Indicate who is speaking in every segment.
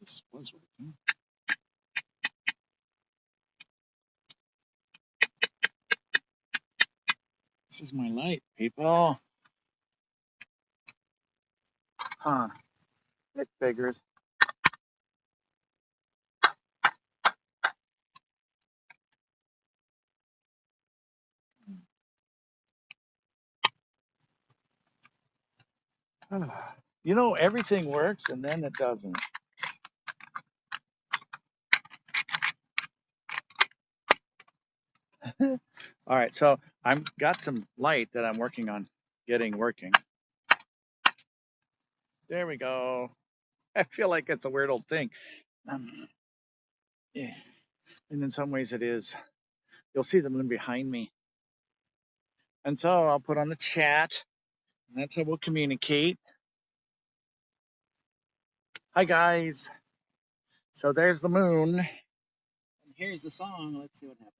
Speaker 1: This was working. This is my light, people. Huh. It figures. You know, everything works and then it doesn't. All right, so I've got some light that I'm working on getting working. There we go. I feel like it's a weird old thing. Yeah. And in some ways it is. You'll see the moon behind me. And so I'll put on the chat, and that's how we'll communicate. Hi, guys. So there's the moon. And here's the song. Let's see what happens.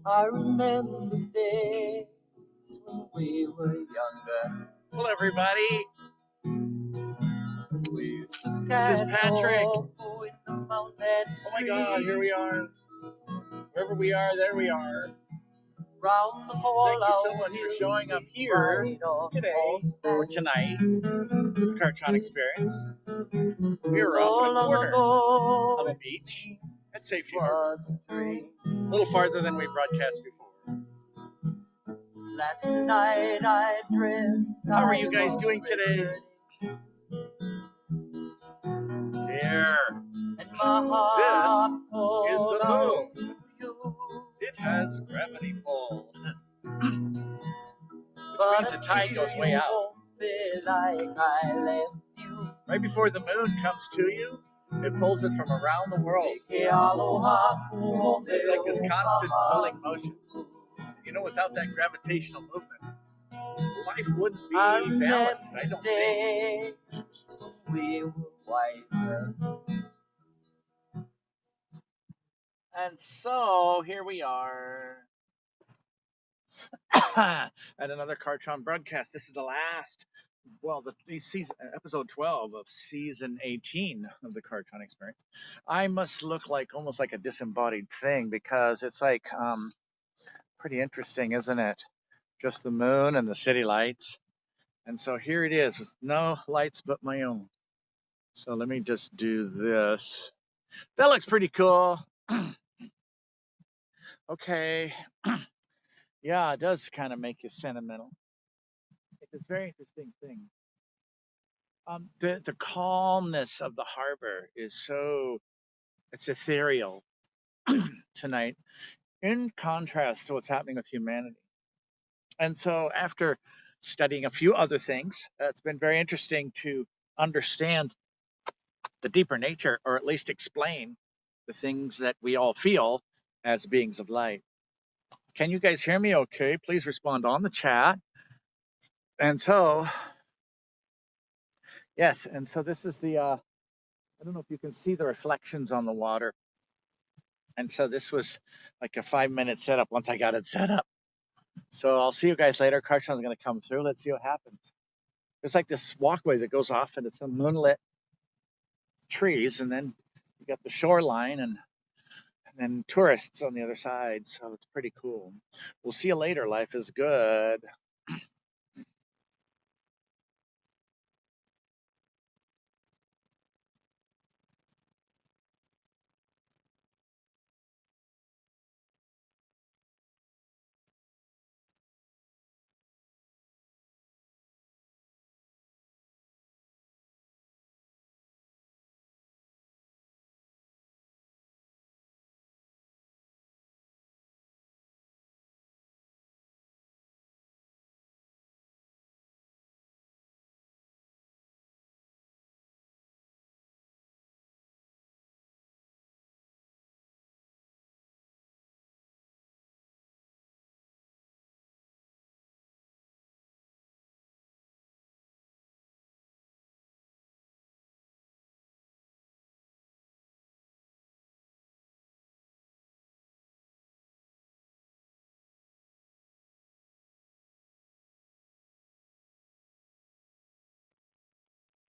Speaker 1: I remember days when we were younger. Hello, everybody. We used to this is Patrick. Oh my God, here we are. Wherever we are, there we are. Round the Thank you so much for showing up here today or tonight. This Kartron experience. We were off in a corner of a beach at Safety Harbor. A little farther than we broadcast before. Last night I dreamt. How are you guys doing today? Here. This is the moon. It has gravity pull. Which means the tide goes way out. Right before the moon comes to you, it pulls it from around the world. It's like this constant pulling motion. You know, without that gravitational movement, life wouldn't be balanced, I don't think. We were wiser. And so, here we are at another Kartron broadcast. This is the last, well, the season, episode 12 of season 18 of the Kartron experience. I must look like almost like a disembodied thing because it's like pretty interesting, isn't it? Just the moon and the city lights. And so here it is with no lights but my own. So let me just do this. That looks pretty cool. Okay. Yeah, it does kind of make you sentimental. It's a very interesting thing. The calmness of the harbor is it's ethereal tonight, in contrast to what's happening with humanity. And so after studying a few other things, it's been very interesting to understand the deeper nature, or at least explain the things that we all feel as beings of light. Can you guys hear me okay? Please respond on the chat. And so Yes, and so this is the, I don't know if you can see the reflections on the water. And so this was like a 5-minute setup once I got it set up. So I'll see you guys later. Kartron's going to come through. Let's see what happens. There's like this walkway that goes off and it's some moonlit trees. And then you got the shoreline and then tourists on the other side. So it's pretty cool. We'll see you later. Life is good.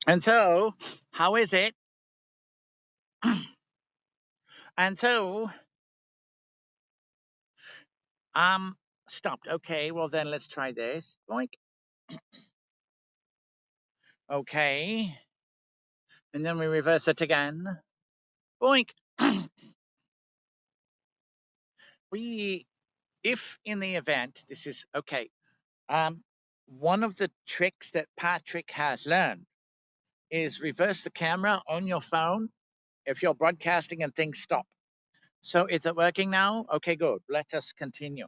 Speaker 1: And so, how is it? And so, stopped. Okay, well then let's try this. Boink. Okay. And then we reverse it again. Boink. If in the event, this is okay. One of the tricks that Patrick has learned is reverse the camera on your phone if you're broadcasting and things stop. So is it working now? Okay, good. Let us continue.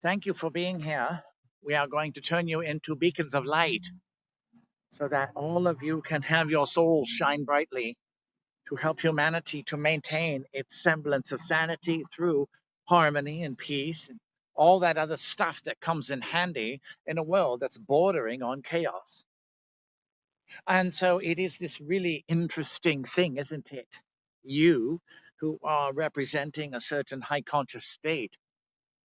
Speaker 1: Thank you for being here. We are going to turn you into beacons of light so that all of you can have your souls shine brightly to help humanity to maintain its semblance of sanity through harmony and peace and all that other stuff that comes in handy in a world that's bordering on chaos. And so it is this really interesting thing, isn't it? You who are representing a certain high conscious state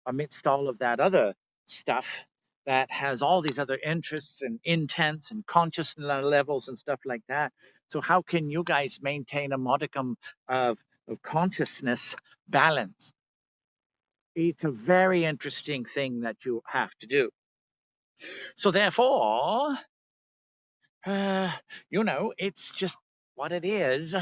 Speaker 1: amidst all of that other stuff that has all these other interests and intents and consciousness levels and stuff like that. So how can you guys maintain a modicum of consciousness balance? It's a very interesting thing that you have to do. So therefore, it's just what it is.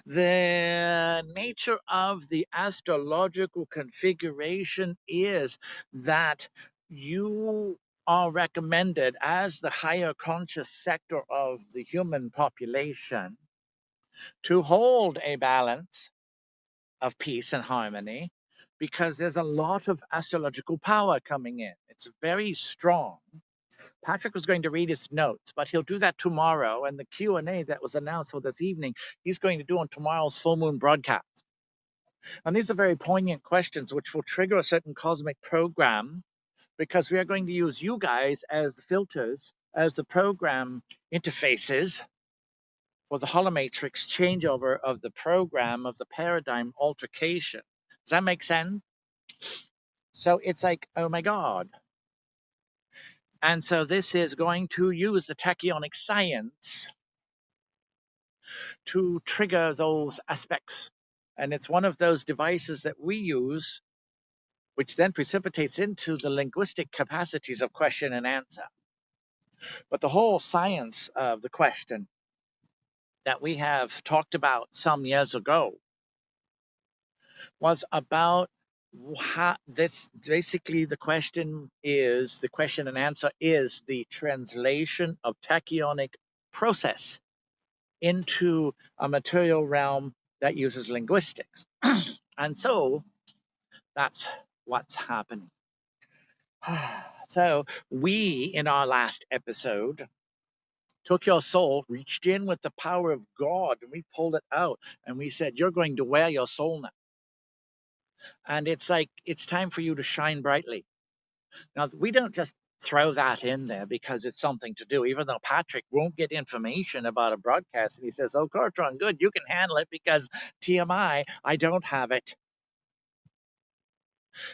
Speaker 1: The nature of the astrological configuration is that you are recommended as the higher conscious sector of the human population to hold a balance of peace and harmony because there's a lot of astrological power coming in. It's very strong. Patrick was going to read his notes, but he'll do that tomorrow. And the Q&A that was announced for this evening, he's going to do on tomorrow's full moon broadcast. And these are very poignant questions, which will trigger a certain cosmic program, because we are going to use you guys as the filters, as the program interfaces for the holomatrix changeover of the program of the paradigm altercation. Does that make sense? So it's like, oh my God. And so this is going to use the tachyonic science to trigger those aspects. And it's one of those devices that we use, which then precipitates into the linguistic capacities of question and answer. But the whole science of the question that we have talked about some years ago was about how this basically the question and answer is the translation of tachyonic process into a material realm that uses linguistics. And so that's what's happening. So we, in our last episode, took your soul, reached in with the power of God, and we pulled it out. And we said, you're going to wear your soul now. And it's like, it's time for you to shine brightly. Now, we don't just throw that in there because it's something to do, even though Patrick won't get information about a broadcast. And he says, oh, Kartron, good, you can handle it because TMI, I don't have it.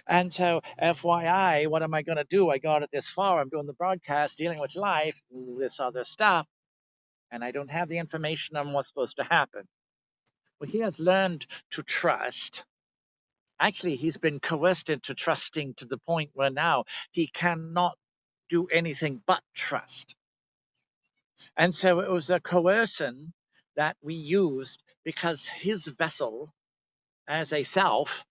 Speaker 1: And so, FYI, what am I going to do? I got it this far. I'm doing the broadcast, dealing with life, this other stuff, and I don't have the information on what's supposed to happen. Well, he has learned to trust. Actually, he's been coerced into trusting to the point where now he cannot do anything but trust. And so it was a coercion that we used because his vessel as a self,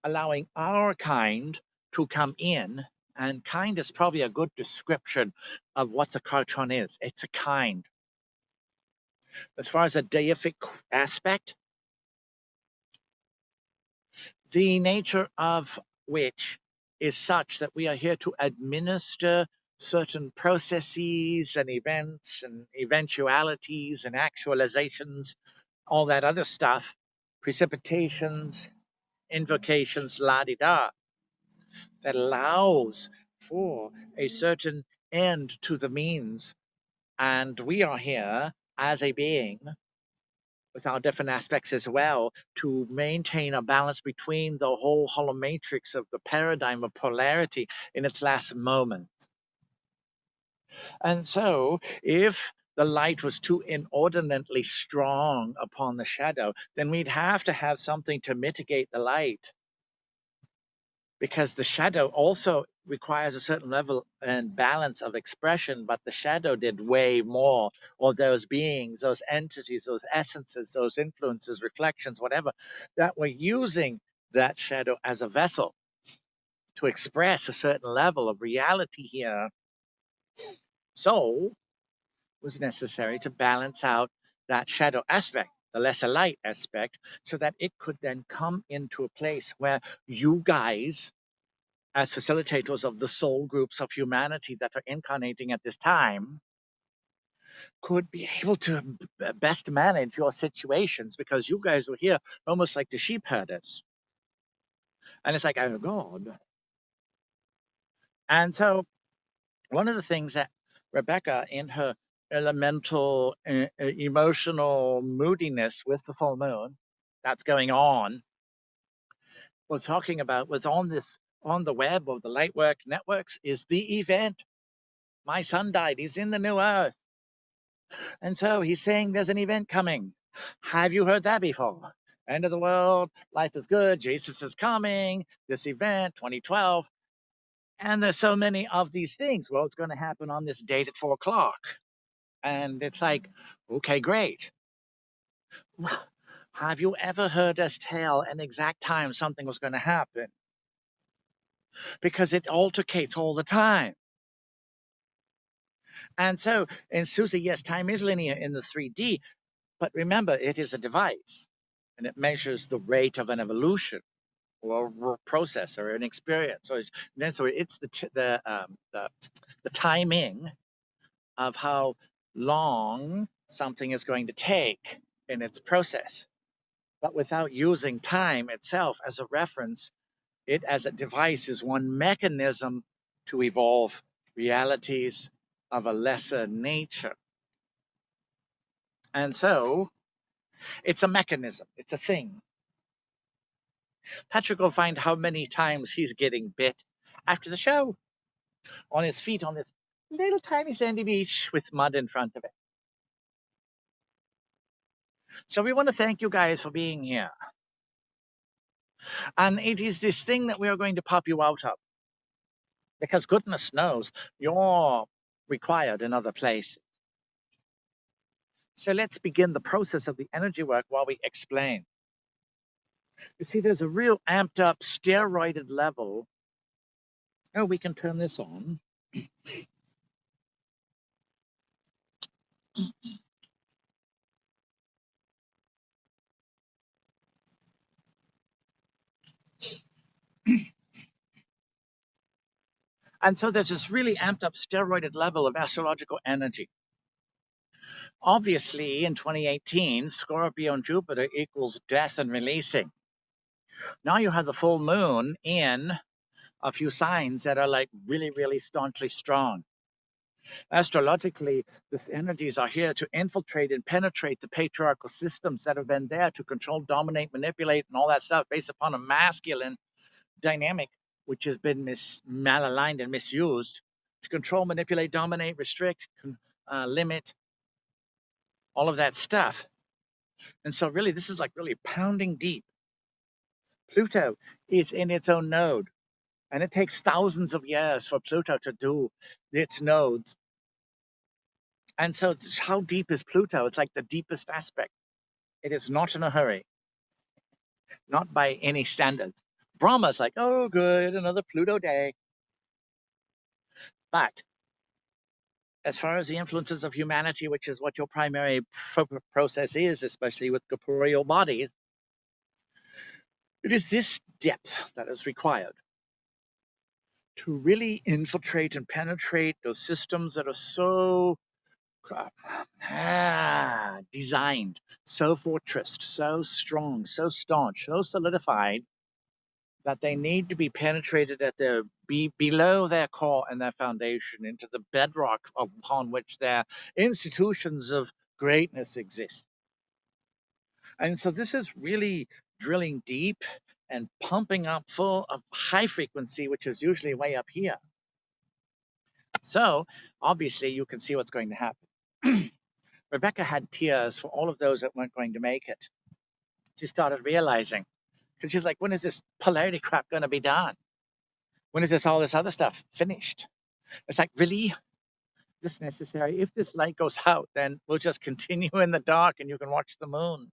Speaker 1: allowing our kind to come in, and kind is probably a good description of what the Kartron is. It's a kind. As far as a deific aspect, the nature of which is such that we are here to administer certain processes and events and eventualities and actualizations, all that other stuff, precipitations, invocations, la-di-da, that allows for a certain end to the means. And we are here as a being with our different aspects as well to maintain a balance between the whole holomatrix of the paradigm of polarity in its last moment. And so if the light was too inordinately strong upon the shadow, then we'd have to have something to mitigate the light, because the shadow also requires a certain level and balance of expression, but the shadow did way more, or those beings, those entities, those essences, those influences, reflections, whatever, that were using that shadow as a vessel to express a certain level of reality here. So it was necessary to balance out that shadow aspect, the lesser light aspect, so that it could then come into a place where you guys, as facilitators of the soul groups of humanity that are incarnating at this time, could be able to best manage your situations, because you guys were here almost like the sheep herders. And it's like, oh God. And so one of the things that Rebecca, in her elemental emotional moodiness with the full moon that's going on, was talking about, was on the web of the Lightwork networks, is the event. My son died. He's in the new earth. And so he's saying there's an event coming. Have you heard that before? End of the world, life is good, Jesus is coming, this event, 2012. And there's so many of these things. Well, it's going to happen on this date at 4 o'clock. And it's like, okay, great. Have you ever heard us tell an exact time something was going to happen? Because it altercates all the time. And so, in Susie, yes, time is linear in the 3D, but remember, it is a device, and it measures the rate of an evolution or a process or an experience. So it's the timing of how long something is going to take in its process. But without using time itself as a reference, it as a device is one mechanism to evolve realities of a lesser nature. And so it's a mechanism, it's a thing. Patrick will find how many times he's getting bit after the show, on his feet on this little tiny sandy beach with mud in front of it. So we want to thank you guys for being here. And it is this thing that we are going to pop you out of, because goodness knows you're required in other places. So let's begin the process of the energy work while we explain. You see, there's a real amped up, steroided level. Oh, we can turn this on. And so there's this really amped up, steroided level of astrological energy. Obviously, in 2018, Scorpio and Jupiter equals death and releasing. Now you have the full moon in a few signs that are like really, really staunchly strong. Astrologically, these energies are here to infiltrate and penetrate the patriarchal systems that have been there to control, dominate, manipulate, and all that stuff based upon a masculine dynamic, which has been malaligned and misused to control, manipulate, dominate, restrict, limit, all of that stuff. And so really, this is like really pounding deep. Pluto is in its own node, and it takes thousands of years for Pluto to do its nodes. And so how deep is Pluto? It's like the deepest aspect. It is not in a hurry, not by any standards. Brahma's like, oh, good, another Pluto day. But as far as the influences of humanity, which is what your primary process is, especially with corporeal bodies, it is this depth that is required to really infiltrate and penetrate those systems that are so designed, so fortressed, so strong, so staunch, so solidified that they need to be penetrated at their below their core and their foundation into the bedrock upon which their institutions of greatness exist. And so this is really drilling deep and pumping up full of high frequency, which is usually way up here. So obviously you can see what's going to happen. Rebecca had tears for all of those that weren't going to make it. She started realizing, because she's like, when is this polarity crap going to be done? When is all this other stuff finished? It's like, really? This necessary? If this light goes out, then we'll just continue in the dark and you can watch the moon.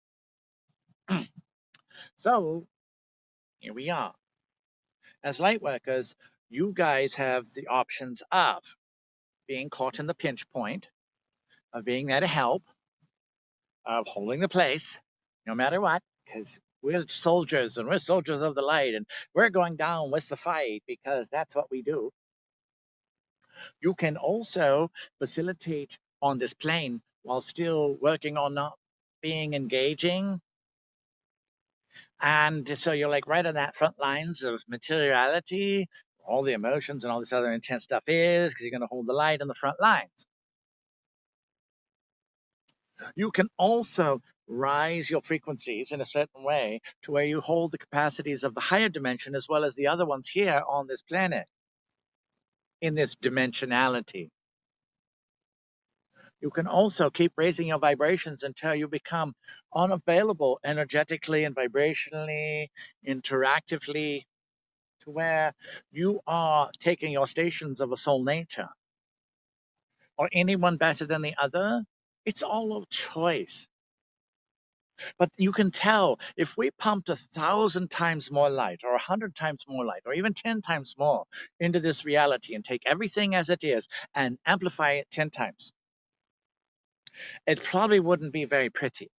Speaker 1: So here we are. As light workers, you guys have the options of being caught in the pinch point, of being there to help, of holding the place, no matter what, because we're soldiers and we're soldiers of the light and we're going down with the fight because that's what we do. You can also facilitate on this plane while still working on not being engaging. And so you're like right on that front lines of materiality, all the emotions and all this other intense stuff is, because you're going to hold the light on the front lines. You can also rise your frequencies in a certain way to where you hold the capacities of the higher dimension as well as the other ones here on this planet in this dimensionality. You can also keep raising your vibrations until you become unavailable energetically and vibrationally, interactively, to where you are taking your stations of a soul nature. Or anyone better than the other? It's all a choice. But you can tell if we pumped 1,000 times more light, or 100 times more light, or even 10 times more into this reality and take everything as it is and amplify it 10 times, it probably wouldn't be very pretty.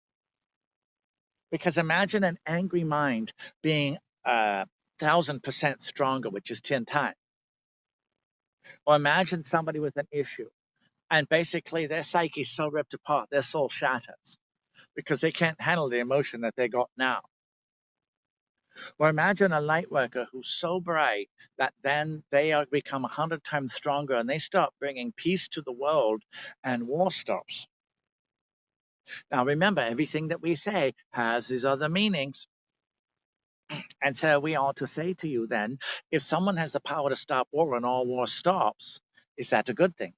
Speaker 1: Because imagine an angry mind being 1,000% stronger, which is 10 times. Or imagine somebody with an issue and basically their psyche is so ripped apart, their soul shatters because they can't handle the emotion that they got now. Or imagine a light worker who's so bright that then they become 100 times stronger and they start bringing peace to the world and war stops. Now remember, everything that we say has these other meanings. And so we ought to say to you then, if someone has the power to stop war and all war stops, is that a good thing?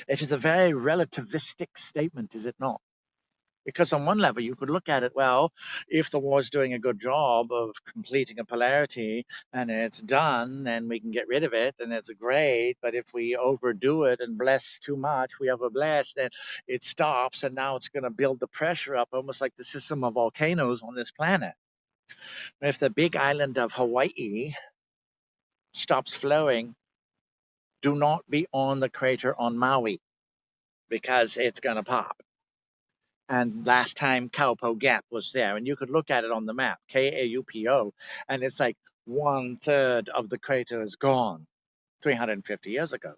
Speaker 1: It is a very relativistic statement, is it not? Because on one level, you could look at it, well, if the war is doing a good job of completing a polarity and it's done, then we can get rid of it, and it's great. But if we overdo it and bless too much, we overbless, then it stops, and now it's going to build the pressure up, almost like the system of volcanoes on this planet. If the big island of Hawaii stops flowing, do not be on the crater on Maui because it's going to pop. And last time Kaupo Gap was there, and you could look at it on the map, Kaupo, and it's like 1/3 of the crater is gone 350 years ago.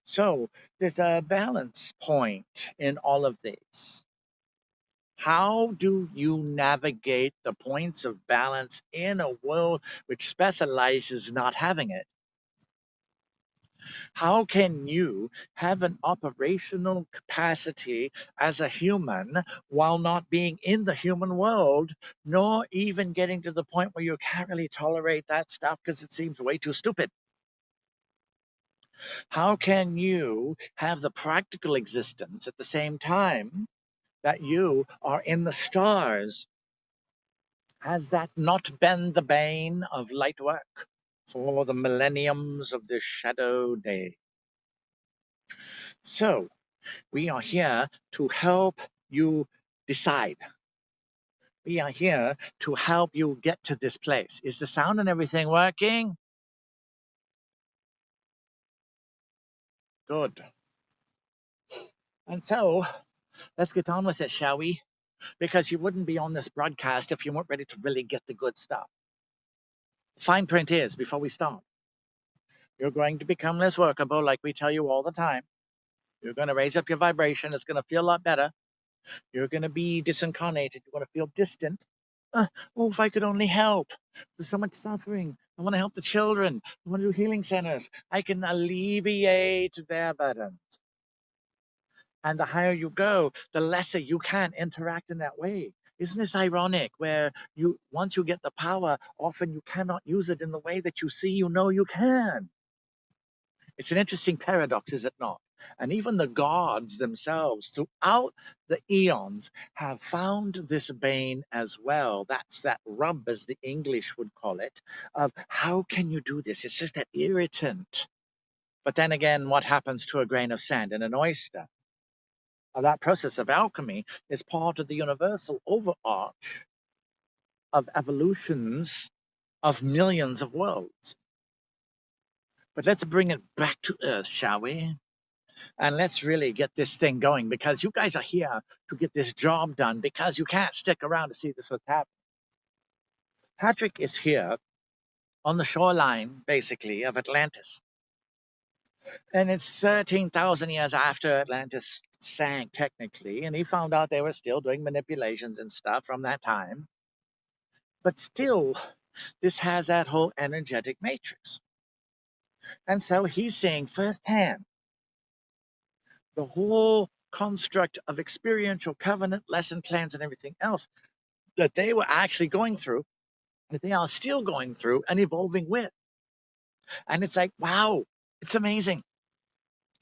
Speaker 1: So there's a balance point in all of this. How do you navigate the points of balance in a world which specializes not having it? How can you have an operational capacity as a human while not being in the human world, nor even getting to the point where you can't really tolerate that stuff because it seems way too stupid? How can you have the practical existence at the same time that you are in the stars? Has that not been the bane of light work for the millenniums of the shadow day? So, we are here to help you decide. We are here to help you get to this place. Is the sound and everything working? Good. And so, let's get on with it, shall we? Because you wouldn't be on this broadcast if you weren't ready to really get the good stuff. The fine print is, before we start, you're going to become less workable, like we tell you all the time. You're going to raise up your vibration. It's going to feel a lot better. You're going to be disincarnated. You're going to feel distant. Oh, if I could only help. There's so much suffering. I want to help the children. I want to do healing centers. I can alleviate their burdens. And the higher you go, the lesser you can interact in that way. Isn't this ironic? Where once you get the power, often you cannot use it in the way that you see you know you can. It's an interesting paradox, is it not? And even the gods themselves, throughout the eons, have found this bane as well. That's that rub, as the English would call it, of how can you do this? It's just that irritant. But then again, what happens to a grain of sand in an oyster? That process of alchemy is part of the universal overarch of evolutions of millions of worlds. But let's bring it back to Earth, shall we? And let's really get this thing going, because you guys are here to get this job done, because you can't stick around to see this what's happening. Patrick is here on the shoreline, basically, of Atlantis. And it's 13,000 years after Atlantis sank, technically, and he found out they were still doing manipulations and stuff from that time. But still, this has that whole energetic matrix. And so he's seeing firsthand the whole construct of experiential covenant, lesson plans, and everything else that they were actually going through, that they are still going through and evolving with. And it's like, wow, it's amazing.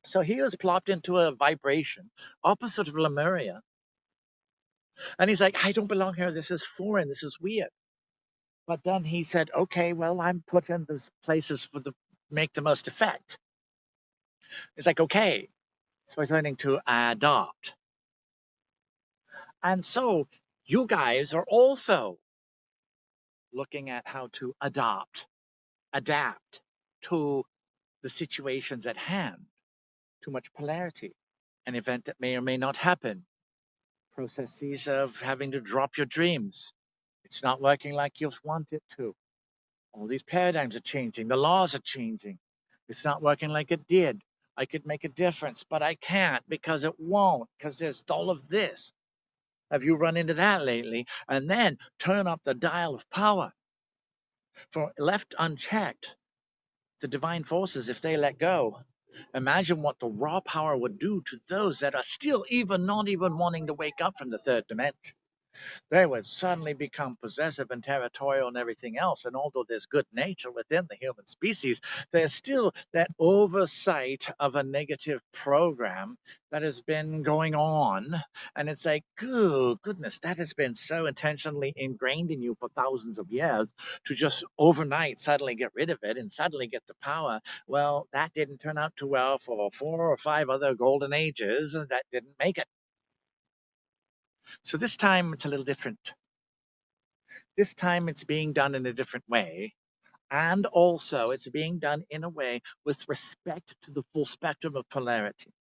Speaker 1: So he was plopped into a vibration opposite of Lemuria. And he's like, I don't belong here. This is foreign. This is weird. But then he said, okay, well, I'm put in these places for the make the most effect. It's like, okay. So he's learning to adopt. And so you guys are also looking at how to adapt to the situations at hand. Too much polarity, an event that may or may not happen, processes of having to drop your dreams. It's not working like you want it to. All these paradigms are changing. The laws are changing. It's not working like it did. I could make a difference, but I can't because it won't, because there's all of this. Have you run into that lately? And then turn up the dial of power. For left unchecked, the divine forces, if they let go, imagine what the raw power would do to those that are still not even wanting to wake up from the third dimension. They would suddenly become possessive and territorial and everything else. And although there's good nature within the human species, there's still that oversight of a negative program that has been going on. And it's like, goodness, that has been so intentionally ingrained in you for thousands of years to just overnight suddenly get rid of it and suddenly get the power. Well, that didn't turn out too well for 4 or 5 other golden ages that didn't make it. So this time it's a little different. This time it's being done in a different way. And also it's being done in a way with respect to the full spectrum of polarity.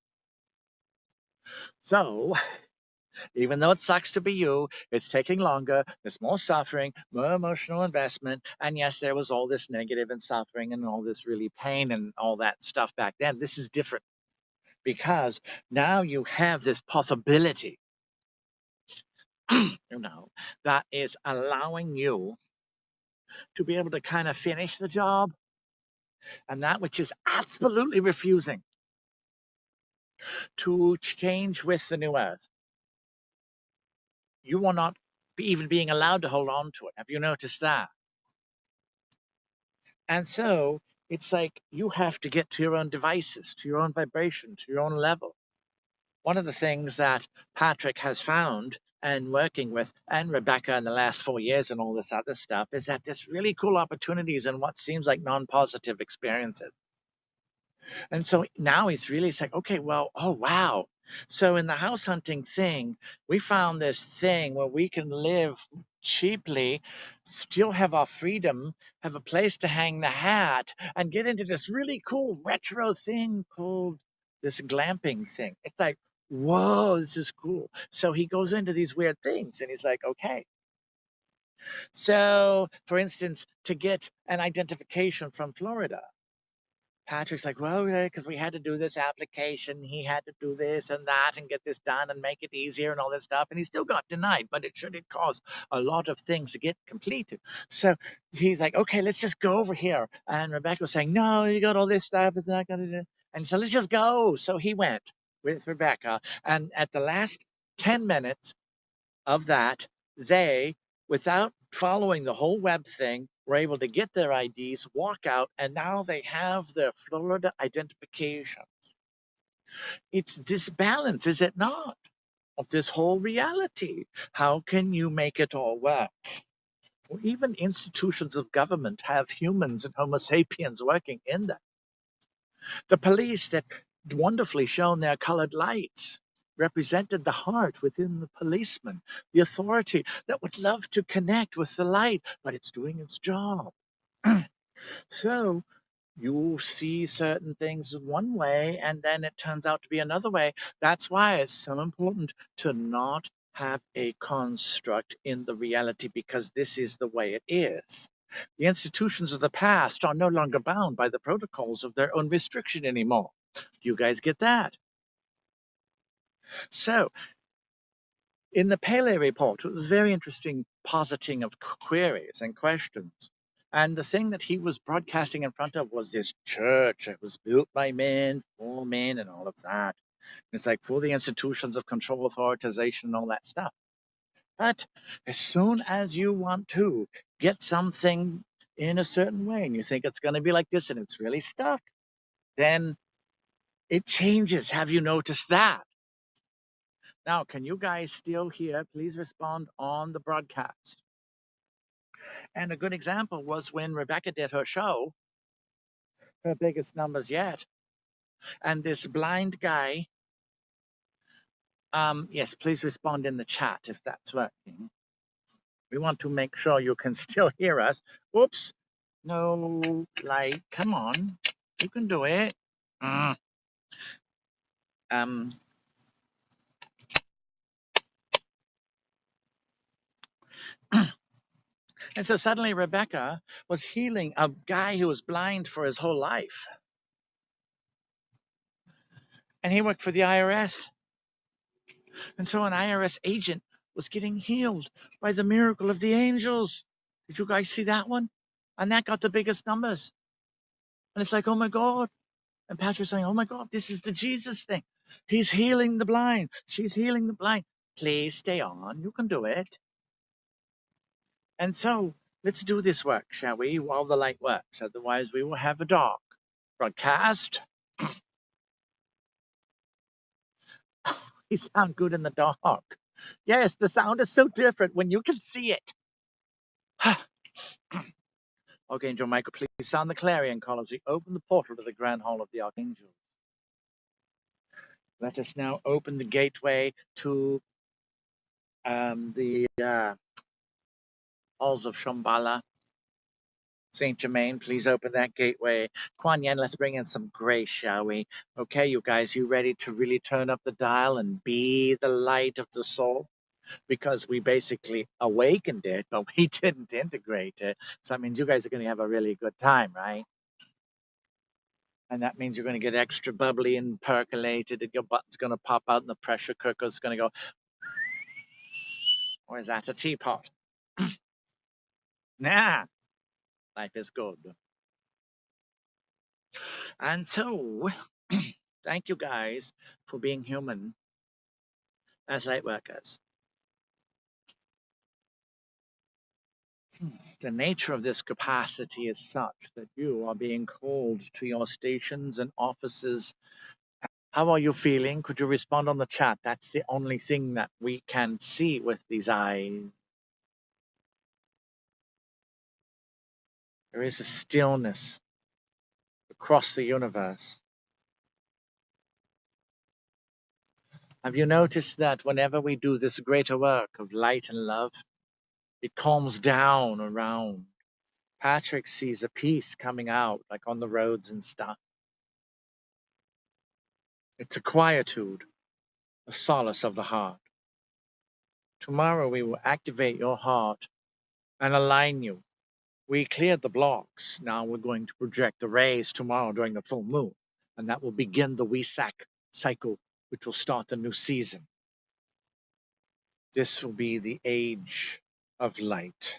Speaker 1: So even though it sucks to be you, it's taking longer, there's more suffering, more emotional investment. And yes, there was all this negative and suffering and all this really pain and all that stuff back then. This is different because now you have this possibility that is allowing you to be able to kind of finish the job, and that which is absolutely refusing to change with the new earth. You are not even being allowed to hold on to it. Have you noticed that? And so it's like you have to get to your own devices, to your own vibration, to your own level. One of the things that Patrick has found and working with, and Rebecca in the last 4 years and all this other stuff, is that there's really cool opportunities in what seems like non-positive experiences. And so now he's really saying, okay, well, oh, wow. So in the house hunting thing, we found this thing where we can live cheaply, still have our freedom, have a place to hang the hat, and get into this really cool retro thing called this glamping thing. It's like, whoa, this is cool. So he goes into these weird things and he's like, okay. So, for instance, to get an identification from Florida, Patrick's like, well, because we had to do this application, he had to do this and that and get this done and make it easier and all this stuff. And he still got denied, but it sure did cause a lot of things to get completed. So he's like, okay, let's just go over here. And Rebecca was saying, no, you got all this stuff. It's not going to do. And so let's just go. So he went with Rebecca. And at the last 10 minutes of that, they, without following the whole web thing, were able to get their IDs, walk out, and now they have their Florida identification. It's this balance, is it not, of this whole reality? How can you make it all work? Well, even institutions of government have humans and Homo sapiens working in them. The police that wonderfully shone their colored lights represented the heart within the policeman, the authority that would love to connect with the light, but it's doing its job. So you see certain things one way and then it turns out to be another way. That's why it's so important to not have a construct in the reality, because this is the way it is. The institutions of the past are no longer bound by the protocols of their own restriction anymore. You guys get that? So in the Pele report, it was very interesting positing of queries and questions. And the thing that he was broadcasting in front of was this church. It was built by men, for men, and all of that. It's like for the institutions of control, authorization, and all that stuff. But as soon as you want to get something in a certain way and you think it's going to be like this and it's really stuck, then it changes. Have you noticed that? Now, can you guys still hear? Please respond on the broadcast. And a good example was when Rebecca did her show, her biggest numbers yet. And this blind guy, yes, please respond in the chat if that's working. We want to make sure you can still hear us. Oops, no light, come on, you can do it. Um, and so suddenly Rebecca was healing a guy who was blind for his whole life. And he worked for the IRS. And so an IRS agent was getting healed by the miracle of the angels. Did you guys see that one? And that got the biggest numbers. And it's like, oh my God. And Patrick's saying, oh my God, this is the Jesus thing. He's healing the blind. She's healing the blind. Please stay on. You can do it. And so let's do this work, shall we, while the light works. Otherwise, we will have a dark broadcast. You sound good in the dark. Yes, the sound is so different when you can see it. Archangel Michael, please sound the clarion call as we open the portal to the grand hall of the archangels. Let us now open the gateway to the halls of Shambhala. Saint Germain, please open that gateway. Kuan Yin, let's bring in some grace, shall we? Okay, you guys, you ready to really turn up the dial and be the light of the soul? Because we basically awakened it, but we didn't integrate it. So that means you guys are going to have a really good time, right? And that means you're going to get extra bubbly and percolated, and your button's going to pop out, and the pressure cooker's going to go. Or is that a teapot? Nah, life is good. And so, thank you guys for being human as light workers. The nature of this capacity is such that you are being called to your stations and offices. How are you feeling? Could you respond on the chat? That's the only thing that we can see with these eyes. There is a stillness across the universe. Have you noticed that whenever we do this greater work of light and love, it calms down around? Patrick sees a peace coming out, like on the roads and stuff. It's a quietude, a solace of the heart. Tomorrow we will activate your heart and align you. We cleared the blocks. Now we're going to project the rays tomorrow during the full moon, and that will begin the Wesak cycle, which will start the new season. This will be the age of light.